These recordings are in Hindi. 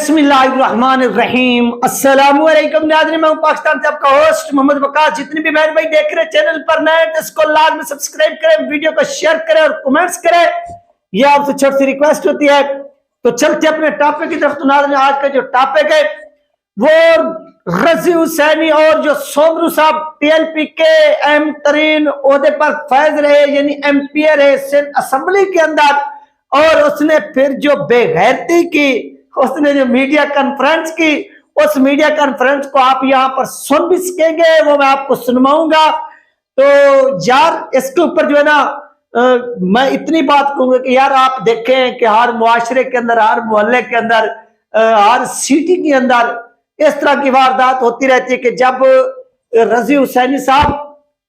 बिस्मिल्लाहिर्रहमानिर्रहीम। अस्सलामुअलैकुम नाज़रीन, मैं हूं पाकिस्तान से आपका होस्ट मोहम्मद वकास। जितने भी बहन भाई देख रहे चैनल पर नए तो इसको लाजमी सब्सक्राइब करें, वीडियो को शेयर करें और कमेंट्स करें। यह आपसे छोटी सी रिक्वेस्ट होती है। तो चलते अपने टॉपिक की तरफ। तो नाज़रीन, आज का जो टॉपिक है वो रजी हुसैनी और जो सोमरू साहब टीएलपी के अहम तरीन ओहदे पर फैज रहे, यानी एमपीए रहे सिंध असेंबली के अंदर, और उसने फिर जो बेगैरती की, उसने जो मीडिया कॉन्फ्रेंस की, उस मीडिया कॉन्फ्रेंस को आप यहाँ पर सुन भी सकेंगे, वो मैं आपको सुनवाऊंगा। तो यार इसके ऊपर जो है ना मैं इतनी बात कहूंगा कि यार आप देखें कि हर मुआशरे के अंदर, हर मोहल्ले के अंदर, हर सिटी के अंदर इस तरह की वारदात होती रहती है कि जब रजी हुसैनी साहब,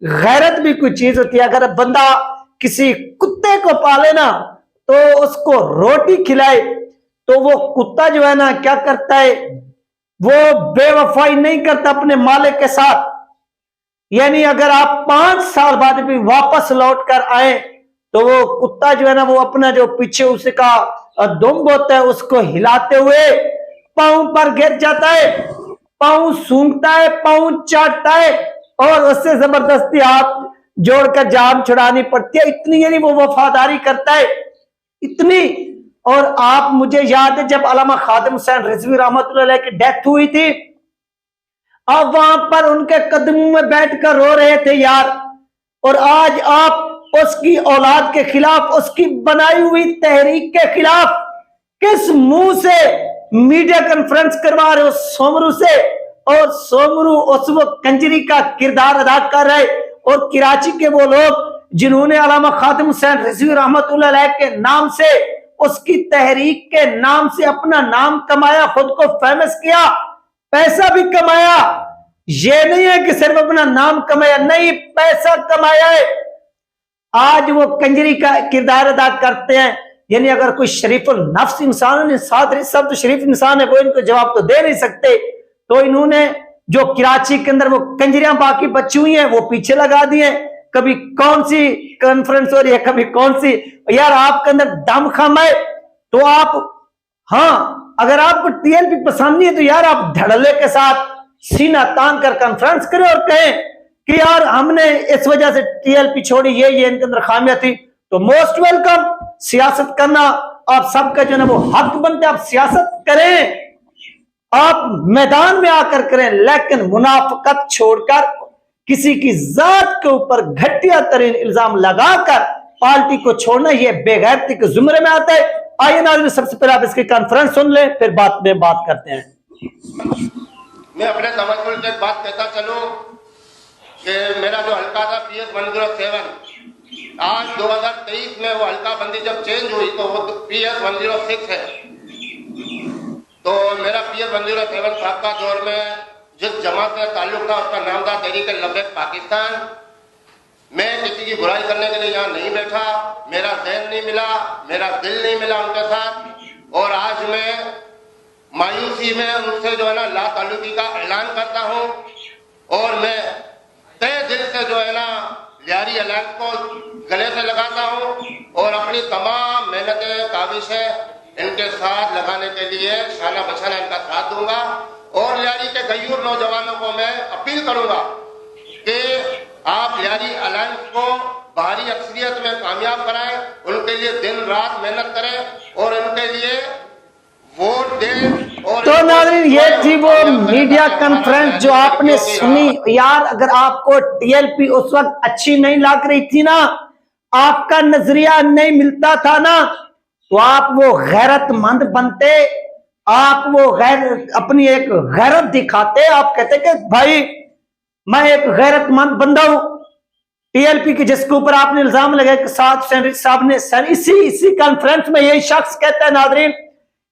गैरत भी कोई चीज होती है। अगर बंदा किसी कुत्ते को पाले ना तो उसको रोटी खिलाए, तो वो कुत्ता जो है ना क्या करता है, वो बेवफाई नहीं करता अपने मालिक के साथ। यानी अगर आप 5 साल बाद भी वापस लौट कर आए तो वो कुत्ता जो है ना, वो अपना जो पीछे उसका दुम्ब होता है उसको हिलाते हुए पांव पर गिर जाता है, पांव सूंघता है, पांव चाटता है और उससे जबरदस्ती हाथ जोड़कर जान छुड़ानी पड़ती है। इतनी यानी वो वफादारी करता है, इतनी। और आप, मुझे याद है जब अल्लामा खादिम हुसैन रिजवी रहमतुल्लाह अलैह की डेथ हुई थी, आप वहां पर उनके कदमों में बैठकर रो रहे थे यार। और आज आप उसकी औलाद के खिलाफ, उसकी बनाई हुई तहरीक के खिलाफ किस मुंह से मीडिया कॉन्फ्रेंस करवा रहे हो सोमरू से? और सोमरू उस वक्त कंजरी का किरदार अदा कर रहे, और कराची के वो लोग जिन्होंने अल्लामा खादिम हुसैन रिजवी रहमतुल्लाह अलैह के नाम से, उसकी तहरीक के नाम से अपना नाम कमाया, खुद को फेमस किया, पैसा भी कमाया। ये नहीं है कि सिर्फ अपना नाम कमाया, नहीं, पैसा कमाया है। आज वो कंजरी का किरदार अदा करते हैं। यानी अगर कोई शरीफुल नफ्स इंसान है, सादरी सब तो शरीफ इंसान है, वो इनको जवाब तो दे नहीं सकते। तो इन्होंने जो कराची के अंदर वो कंजरियां बाकी बची हुई हैं वो पीछे लगा दिए। कभी कौन सी कॉन्फ्रेंस हो रही है, कभी कौन सी। यार आपके अंदर दम खम है तो आप, हाँ, अगर आपको टीएलपी पसंद नहीं है तो यार आप धड़ल्ले के साथ सीना तान कर कॉन्फ्रेंस करें और कहें कि यार हमने इस वजह से टीएलपी छोड़ी, ये इनके अंदर खामियां थी। तो मोस्ट वेलकम। सियासत करना आप सबका जो है वो हक बनता है, आप सियासत करें, आप मैदान में आकर करें, लेकिन मुनाफिकत छोड़कर किसी की जात के ऊपर घटिया तरीन इल्जाम लगाकर पार्टी को छोड़ना, यह बेगैरती के जुमरे में आता है। आइए नाज़रीन, सबसे पहले आप इसकी कॉन्फ्रेंस सुन लें, फिर बात में बात करते हैं। मैं अपने तवज्जुह से एक बात कहता चलूं कि मेरा जो हल्का था PS 107, आज 2023 में वो हल्का बंदी जब चेंज हुई तो वो PS 106 है। तो मेरा PS 107 साहब का दौर में जिस जमात से ताल्लुक था उसका नाम था तहरीक लब्बैक पाकिस्तान। मैं किसी की बुराई करने के लिए यहाँ नहीं बैठा, मेरा ज़हन नहीं मिला, मेरा दिल नहीं मिला उनके साथ। और आज मैं मायूसी में उनसे जो है ना ला ताल्लुकी का ऐलान करता हूँ, और मैं तय दिल से जो है ना यारी अलायंस को गले से लगाता हूँ और अपनी तमाम मेहनतें, काविशें इनके साथ लगाने के लिए शाना बछाना इनका साथ दूंगा। और लियारी के गयूर नौजवानों को मैं अपील करूंगा कि आप लियारी अलायंस को बाहरी अक्सरियत में कामयाब कराएं, उनके लिए दिन रात मेहनत करें और उनके लिए वोट दें। और तो नाज़रीन, ये थी वो मीडिया कॉन्फ्रेंस जो आपने सुनी। यार अगर आपको टीएलपी उस वक्त अच्छी नहीं लग रही थी ना, आपका नजरिया नहीं मिलता था ना, तो आप वो गैरतमंद बनते, आप वो अपनी एक गैरत दिखाते, आप कहते कि भाई मैं एक गैरतमंद बंदा हूं। टीएलपी के जिसके ऊपर आपने इल्जाम लगाया कि साद साहब ने, इसी कॉन्फ्रेंस में यही शख्स कहता है नाज़रीन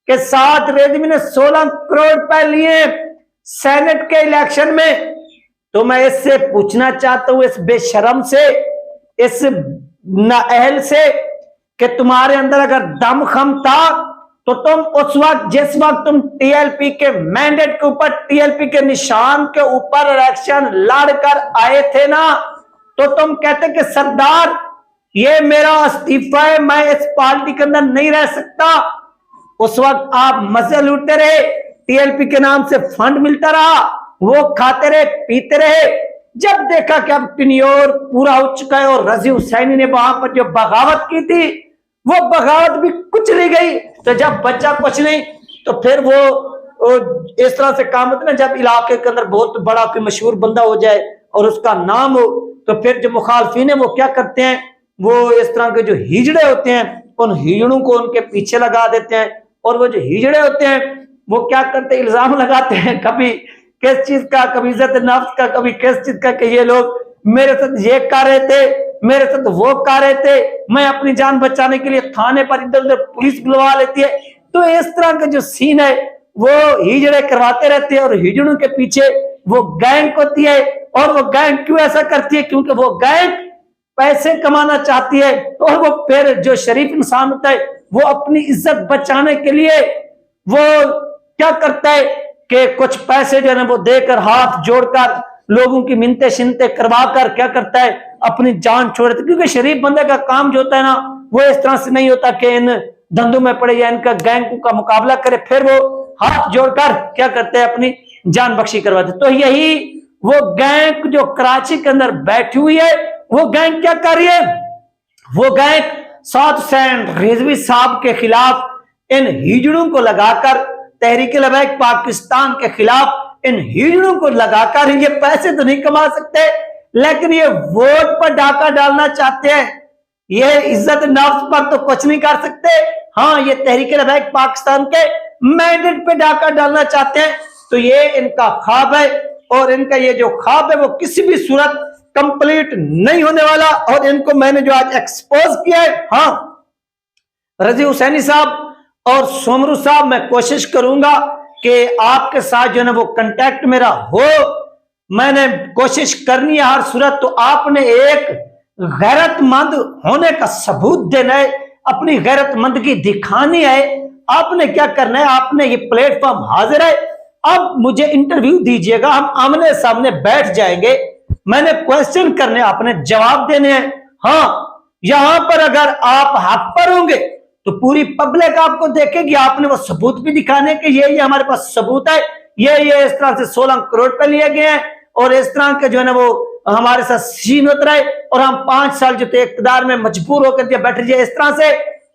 कि साद रेज़वी ने 16 करोड़ रुपए लिए सेनेट के इलेक्शन में। तो मैं इससे पूछना चाहता हूं, इस बेशरम से, इस नाअहल से, कि तुम्हारे अंदर अगर दम खम था तो तुम उस वक्त, जिस वक्त तुम टीएलपी के मैंडेट के ऊपर, टीएलपी के निशान के ऊपर इलेक्शन लड़कर आए थे ना, तो तुम कहते कि सरदार ये मेरा इस्तीफा है, मैं इस पार्टी के अंदर नहीं रह सकता। उस वक्त आप मजे लूटते रहे, टीएलपी के नाम से फंड मिलता रहा, वो खाते रहे, पीते रहे। जब देखा कि अब टिन्योर पूरा हो चुका है और रजी हुसैनी ने वहां पर जो बगावत की थी वो बगावत भी कुछ नहीं गई, तो जब बच्चा कुछ नहीं तो फिर वो इस तरह से काम होता है ना, जब इलाके के अंदर बहुत बड़ा कोई मशहूर बंदा हो जाए और उसका नाम हो तो फिर जो मुखालफिन है वो क्या करते हैं, वो इस तरह के जो हिजड़े होते हैं उन हिजड़ों को उनके पीछे लगा देते हैं। और वो जो हिजड़े होते हैं वो क्या करते हैं, इल्जाम लगाते हैं कभी किस चीज का, कभी इज्जत नफ्स का, कभी किस चीज का, कि ये लोग मेरे साथ ये कर रहे थे, मेरे साथ वो कर रहे थे, मैं अपनी जान बचाने के लिए थाने पर इधर उधर पुलिस बुलवा लेती है। तो इस तरह का जो सीन है वो हिजड़े करवाते रहते हैं और हिजड़ों के पीछे वो गैंग होती है। और वो गैंग क्यों ऐसा करती है, क्योंकि वो गैंग पैसे कमाना चाहती है। और वो फिर जो शरीफ इंसान होता है वो अपनी इज्जत बचाने के लिए वो क्या करता है कि कुछ पैसे जो है वो देकर, हाथ जोड़कर, लोगों की मिन्नतें शिन्नतें करवा कर क्या करता है, अपनी जान छोड़ देता है। क्योंकि शरीफ बंदे का काम जो होता है ना वो इस तरह से नहीं होता कि इन धंधों में पड़े या इनका गैंग का मुकाबला करे, फिर वो हाथ जोड़कर क्या करते हैं, अपनी जान बख्शी करवाते। तो यही वो गैंग जो कराची के अंदर बैठी हुई है, वो गैंग क्या कर रही है, वो गैंग साउथ हुसैन रिजवी साहब के खिलाफ इन हिजड़ों को लगाकर, तहरीक-ए-लबैक पाकिस्तान के खिलाफ इन हिजड़ों को लगाकर, ये पैसे तो नहीं कमा सकते लेकिन ये वोट पर डाका डालना चाहते हैं, ये इज्जत नफ्स पर तो कुछ नहीं कर सकते। हाँ, ये तहरीक-ए-लबैक पाकिस्तान के मैंडेट पे डाका डालना चाहते हैं। तो ये इनका ख्वाब है और इनका ये जो ख्वाब है वो किसी भी सूरत कंप्लीट नहीं होने वाला। और इनको मैंने जो आज एक्सपोज किया है, हाँ, रजी हुसैनी साहब और सोमरू साहब, मैं कोशिश करूंगा कि आपके साथ जो है वो कांटेक्ट मेरा हो, मैंने कोशिश करनी है हर सूरत। तो आपने एक गैरतमंद होने का सबूत देना है, अपनी गैरतमंदगी दिखानी है। आपने क्या करना है, आपने ये प्लेटफॉर्म हाजिर है, अब मुझे इंटरव्यू दीजिएगा, हम आमने सामने बैठ जाएंगे, मैंने क्वेश्चन करने, आपने जवाब देने हैं। हाँ, यहां पर अगर आप हक पर होंगे तो पूरी पब्लिक आपको देखेगी, आपने वो सबूत भी दिखाने के ये हमारे पास सबूत है, ये इस तरह से 16 करोड़ पे लिए गए हैं और इस तरह के जो है ना वो हमारे साथ सीन उतरा है और हम 5 साल जो थे इख्तियार में मजबूर होकर बैठे जाए, इस तरह से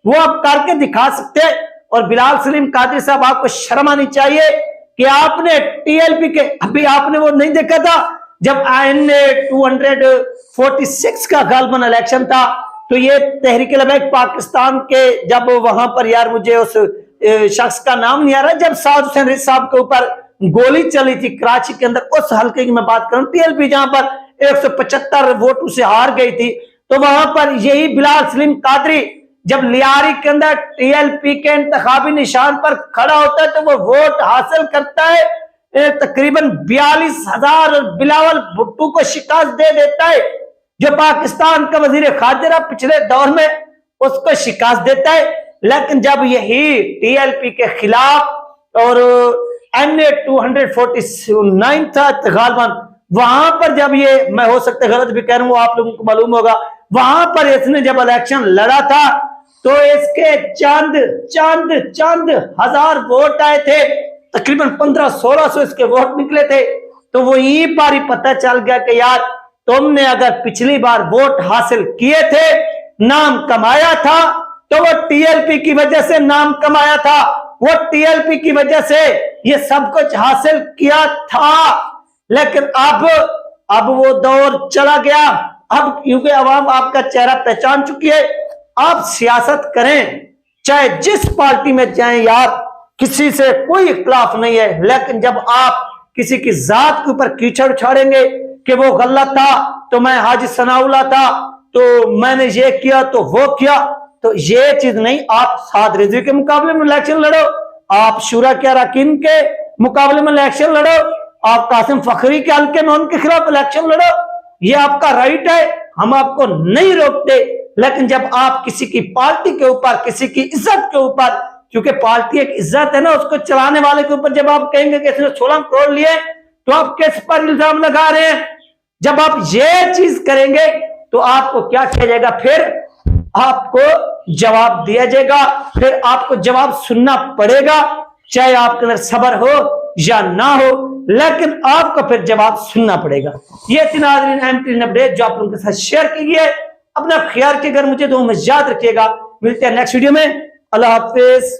वो आप करके दिखा सकते हैं। और बिलाल सलीम कादरी साहब, आपको शर्म आनी चाहिए कि आपने टीएलपी के, अभी आपने वो नहीं देखा था जब INA 246 का गालबन इलेक्शन था, तो ये तहरीक-ए-लबैक पाकिस्तान के, जब वहां पर, यार मुझे उस शख्स का नाम नहीं आ रहा, जब साउथ हुसैन साहब के ऊपर गोली चली थी कराची के अंदर, उस हल्के की मैं बात करूं, टीएलपी जहां पर 175 वोटों से हार गई थी, तो वहां पर यही बिलाल सलीम कादरी जब लियारी के अंदर टीएलपी के इंतखाबी निशान पर खड़ा होता है तो वो वोट हासिल करता है तकरीबन 42,000 और बिलावल भुट्टो को शिकस्त दे देता है, जो पाकिस्तान का वजीर खारजा रहा पिछले दौर में, उसको शिकस्त देता है। लेकिन जब यही टीएलपी के खिलाफ और NA 249 था गालबन, वहां पर जब ये, मैं हो सकता है गलत भी कह रहा हूं, आप लोगों को मालूम होगा, वहां पर इसने जब इलेक्शन लड़ा था तो इसके चंद हजार वोट आए थे, तकरीबन 1500-1600 इसके वोट निकले थे। तो वो यहीं पर ही पता चल गया कि यार तुमने अगर पिछली बार वोट हासिल किए थे, नाम कमाया था, तो वो टीएलपी की वजह से नाम कमाया था, वो टीएलपी की वजह से ये सब कुछ हासिल किया था। लेकिन अब वो दौर चला गया, अब क्योंकि अवाम आपका चेहरा पहचान चुकी है, आप सियासत करें चाहे जिस पार्टी में जाएं, यार किसी से कोई इख्तिलाफ नहीं है, लेकिन जब आप किसी की जात के ऊपर कीचड़ उछाड़ेंगे कि वो गलत था, तो मैं हाजी सनाउल्लाह था, तो मैंने ये किया तो वो किया, तो ये चीज नहीं। आप साद रिजवी के मुकाबले में इलेक्शन लड़ो, आप शुरा के अरकान के मुकाबले में इलेक्शन लड़ो, आप कासिम फखरी के हल्के में उनके खिलाफ इलेक्शन लड़ो, ये आपका राइट है, हम आपको नहीं रोकते। लेकिन जब आप किसी की पार्टी के ऊपर, किसी की इज्जत के ऊपर, क्योंकि पार्टी एक इज्जत है ना, उसको चलाने वाले के ऊपर जब आप कहेंगे कि इसने 16 करोड़ लिए, तो आप किस पर इल्जाम लगा रहे हैं? जब आप ये चीज करेंगे तो आपको क्या किया जाएगा, फिर आपको जवाब दिया जाएगा, फिर आपको जवाब सुनना पड़ेगा, चाहे आपके अंदर सब्र हो या ना हो, लेकिन आपको फिर जवाब सुनना पड़ेगा। ये थी नाज़रीन अहम तरीन अपडेट जो आप लोगों के साथ शेयर की है। अपना ख्याल रखिएगा, मुझे दुआ में याद रखिएगा। मिलते हैं नेक्स्ट वीडियो में। अल्लाह हाफिज।